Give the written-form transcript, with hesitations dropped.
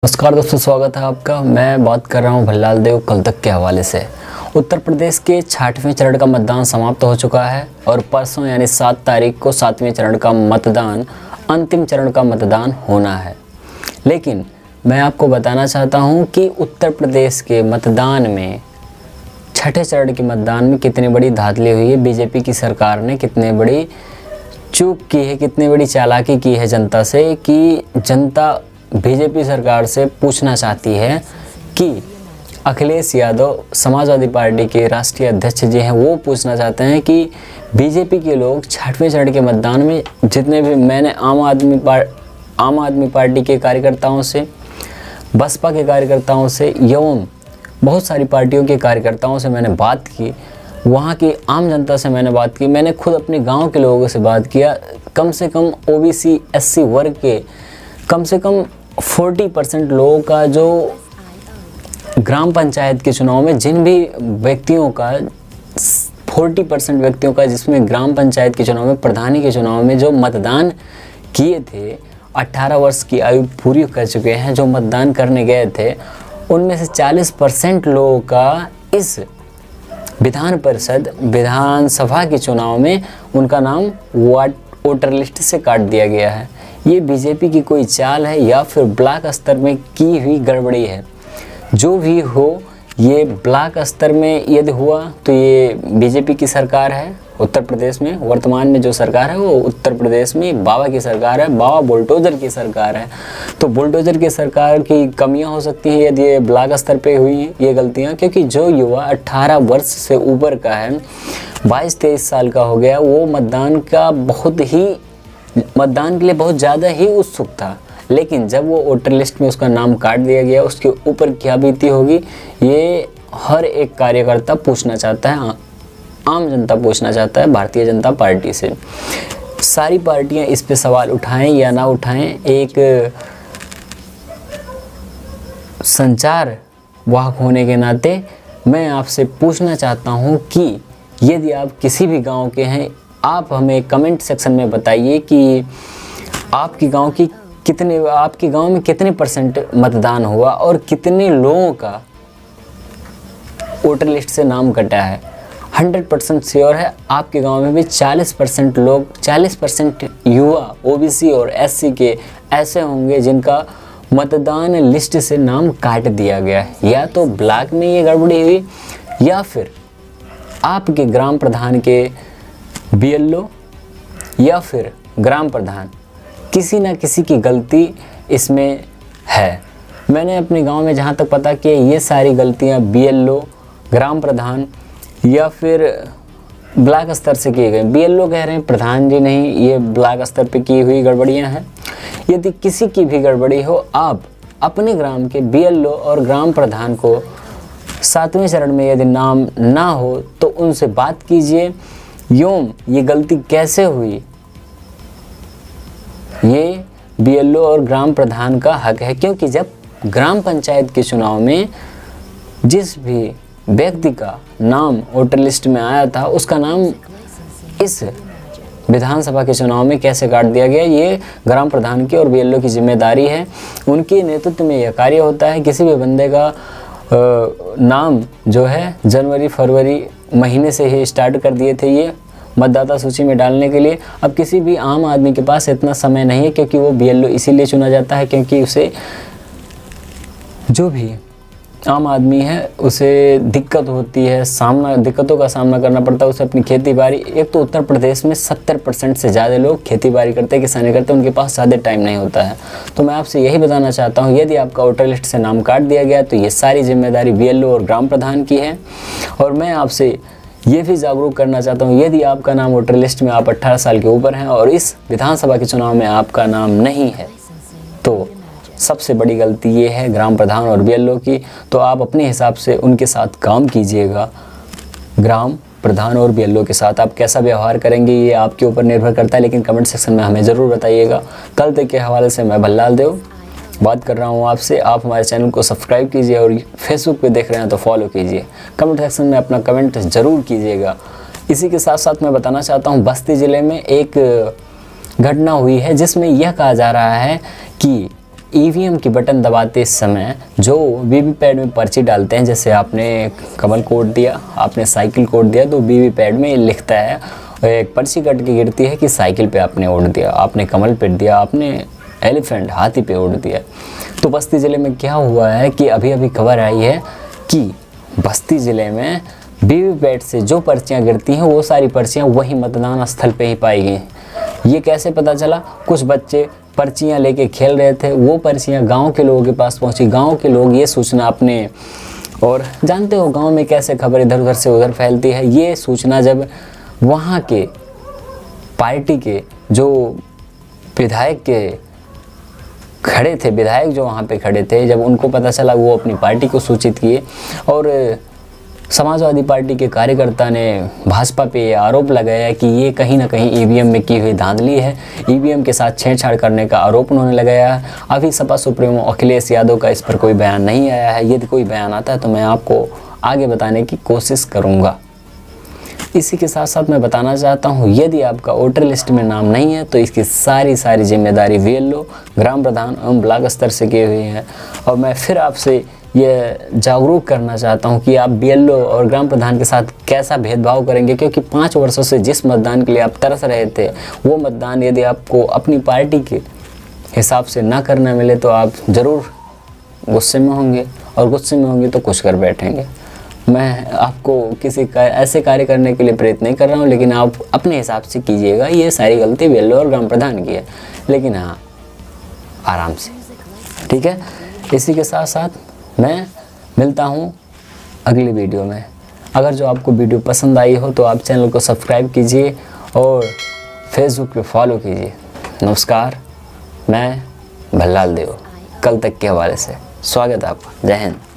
नमस्कार दोस्तों, स्वागत है आपका। मैं बात कर रहा हूं भल्लाल देव कल तक के हवाले से। उत्तर प्रदेश के 6वें चरण का मतदान समाप्त हो चुका है और परसों यानी 7 तारीख को 7वें चरण का मतदान, अंतिम चरण का मतदान होना है। लेकिन मैं आपको बताना चाहता हूं कि उत्तर प्रदेश के मतदान में 6ठे चरण के मतदान में कितनी बड़ी धांधली हुई है। बीजेपी की सरकार ने कितनी बड़ी चूक की है, कितनी बड़ी चालाकी की है जनता से, कि जनता बीजेपी सरकार से पूछना चाहती है कि अखिलेश यादव समाजवादी पार्टी के राष्ट्रीय अध्यक्ष जी हैं, वो पूछना चाहते हैं कि बीजेपी के लोग 6वें चरण के मतदान में जितने भी, मैंने आम आदमी पार्टी के कार्यकर्ताओं से, बसपा के कार्यकर्ताओं से एवं बहुत सारी पार्टियों के कार्यकर्ताओं से मैंने बात की, वहाँ की आम जनता से मैंने बात की, मैंने खुद अपने गाँव के लोगों से बात किया। कम से कम OBC SC वर्ग के कम से कम 40% लोगों का, जो ग्राम पंचायत के चुनाव में जिन भी व्यक्तियों का 40% व्यक्तियों का, जिसमें ग्राम पंचायत के चुनाव में, प्रधानी के चुनाव में जो मतदान किए थे, 18 वर्ष की आयु पूरी कर चुके हैं, जो मतदान करने गए थे, उनमें से 40% लोगों का इस विधानसभा के चुनाव में उनका नाम वोटर लिस्ट से काट दिया गया है। ये बीजेपी की कोई चाल है या फिर ब्लॉक स्तर में की हुई गड़बड़ी है। जो भी हो, ये ब्लॉक स्तर में यदि हुआ तो ये बीजेपी की सरकार है उत्तर प्रदेश में। वर्तमान में जो सरकार है वो उत्तर प्रदेश में बाबा की सरकार है, बाबा बुलडोजर की सरकार है। तो बुलडोजर की सरकार की कमियां हो सकती हैं यदि ये ब्लॉक स्तर पे हुई ये गलतियां, क्योंकि जो युवा 18 वर्ष से ऊपर का है, 22-23 साल का हो गया, वो मतदान के लिए बहुत ज़्यादा ही उत्सुक था। लेकिन जब वो वोटर लिस्ट में उसका नाम काट दिया गया, उसके ऊपर क्या बीती होगी, ये हर एक कार्यकर्ता पूछना चाहता है, आम जनता पूछना चाहता है भारतीय जनता पार्टी से। सारी पार्टियां इस पे सवाल उठाएं या ना उठाएं, एक संचार वाहक होने के नाते मैं आपसे पूछना चाहता हूं कि यदि आप किसी भी गांव के हैं, आप हमें कमेंट सेक्शन में बताइए कि आपके गांव में कितने % मतदान हुआ और कितने लोगों का वोटर लिस्ट से नाम कटा है। 100% श्योर है आपके गांव में भी 40% युवा OBC और SC के ऐसे होंगे जिनका मतदान लिस्ट से नाम काट दिया गया है। या तो ब्लॉक में ये गड़बड़ी हुई या फिर आपके ग्राम प्रधान के BLO या फिर ग्राम प्रधान, किसी ना किसी की गलती इसमें है। मैंने अपने गांव में जहां तक पता किया, ये सारी गलतियां BLO, ग्राम प्रधान या फिर ब्लॉक स्तर से किए गए। BLO कह रहे हैं, प्रधान जी नहीं, ये ब्लॉक स्तर पे की हुई गड़बड़ियां हैं। यदि किसी की भी गड़बड़ी हो, आप अपने ग्राम के BLO और ग्राम प्रधान को 7वें चरण में यदि नाम ना हो तो उनसे बात कीजिए, ये गलती कैसे हुई, ये BLO और ग्राम प्रधान का हक है। क्योंकि जब ग्राम पंचायत के चुनाव में जिस भी व्यक्ति का नाम वोटर लिस्ट में आया था, उसका नाम इस विधानसभा के चुनाव में कैसे काट दिया गया, ये ग्राम प्रधान की और BLO की जिम्मेदारी है। उनके नेतृत्व में यह कार्य होता है। किसी भी बंदे का नाम जो है जनवरी-फरवरी महीने से ही स्टार्ट कर दिए थे ये मतदाता सूची में डालने के लिए। अब किसी भी आम आदमी के पास इतना समय नहीं है, क्योंकि वो BLO इसीलिए चुना जाता है क्योंकि उसे, जो भी आम आदमी है, उसे दिक्कतों का सामना करना पड़ता है। उसे अपनी खेती बाड़ी, एक तो उत्तर प्रदेश में 70% से ज़्यादा लोग खेती बाड़ी करते हैं, किसानी करते हैं, उनके पास ज़्यादा टाइम नहीं होता है। तो मैं आपसे यही बताना चाहता हूँ, यदि आपका वोटर लिस्ट से नाम काट दिया गया तो ये सारी जिम्मेदारी BLO और ग्राम प्रधान की है। और मैं आपसे ये भी जागरूक करना चाहता हूँ, यदि आपका नाम वोटर लिस्ट में, आप 18 साल के ऊपर हैं और इस विधानसभा के चुनाव में आपका नाम नहीं है, तो सबसे बड़ी गलती ये है ग्राम प्रधान और BLO की। तो आप अपने हिसाब से उनके साथ काम कीजिएगा। ग्राम प्रधान और BLO के साथ आप कैसा व्यवहार करेंगे ये आपके ऊपर निर्भर करता है, लेकिन कमेंट सेक्शन में हमें ज़रूर बताइएगा। कल तक के हवाले से मैं भल्लाल देव बात कर रहा हूँ आपसे। आप हमारे चैनल को सब्सक्राइब कीजिए और फेसबुक पे देख रहे हैं तो फॉलो कीजिए। कमेंट सेक्शन में अपना कमेंट ज़रूर कीजिएगा। इसी के साथ साथ मैं बताना चाहता हूँ, बस्ती ज़िले में एक घटना हुई है जिसमें यह कहा जा रहा है कि ईवीएम की बटन दबाते समय जो वीवीपैट में पर्ची डालते हैं, जैसे आपने कमल कोड दिया, आपने साइकिल कोड दिया, तो वीवीपैट में लिखता है और एक पर्ची कट के गिरती है कि साइकिल पे आपने उड़ दिया, आपने कमल पे दिया, आपने एलिफेंट हाथी पे उड़ दिया। तो बस्ती ज़िले में क्या हुआ है कि अभी अभी खबर आई है कि बस्ती ज़िले में वीवीपैट से जो पर्चियाँ गिरती हैं वो सारी पर्चियाँ वही मतदान स्थल पे ही पाई गई। ये कैसे पता चला? कुछ बच्चे पर्चियाँ लेके खेल रहे थे, वो पर्चियाँ गांव के लोगों के पास पहुंची। गांव के लोग ये सूचना अपने, और जानते हो गांव में कैसे खबर इधर उधर से उधर फैलती है, ये सूचना जब वहाँ के पार्टी के जो विधायक के खड़े थे, विधायक जो वहाँ पे खड़े थे, जब उनको पता चला वो अपनी पार्टी को सूचित किए। और समाजवादी पार्टी के कार्यकर्ता ने भाजपा पे ये आरोप लगाया कि ये कहीं ना कहीं ईवीएम में की हुई धांधली है, ईवीएम के साथ छेड़छाड़ करने का आरोप उन्होंने लगाया है। अभी सपा सुप्रीमो अखिलेश यादव का इस पर कोई बयान नहीं आया है। यदि कोई बयान आता है तो मैं आपको आगे बताने की कोशिश करूँगा। इसी के साथ साथ मैं बताना चाहता हूँ, यदि आपका वोटर लिस्ट में नाम नहीं है तो इसकी सारी जिम्मेदारी वीएलओ, ग्राम प्रधान एवं ब्लॉक स्तर से की हुई है। और मैं फिर आपसे ये जागरूक करना चाहता हूँ कि आप बीएलओ और ग्राम प्रधान के साथ कैसा भेदभाव करेंगे, क्योंकि 5 वर्षों से जिस मतदान के लिए आप तरस रहे थे वो मतदान यदि आपको अपनी पार्टी के हिसाब से ना करना मिले तो आप ज़रूर गुस्से में होंगे, और गुस्से में होंगे तो कुछ कर बैठेंगे। मैं आपको किसी का ऐसे कार्य करने के लिए प्रेरित नहीं कर रहा हूँ, लेकिन आप अपने हिसाब से कीजिएगा। ये सारी गलती बीएलओ और ग्राम प्रधान की है, लेकिन हाँ आराम से, ठीक है। इसी के साथ साथ मैं मिलता हूँ अगली वीडियो में। अगर जो आपको वीडियो पसंद आई हो तो आप चैनल को सब्सक्राइब कीजिए और फेसबुक पे फॉलो कीजिए। नमस्कार, मैं भल्लाल देव, कल तक के हवाले से स्वागत है आपका। जय हिंद।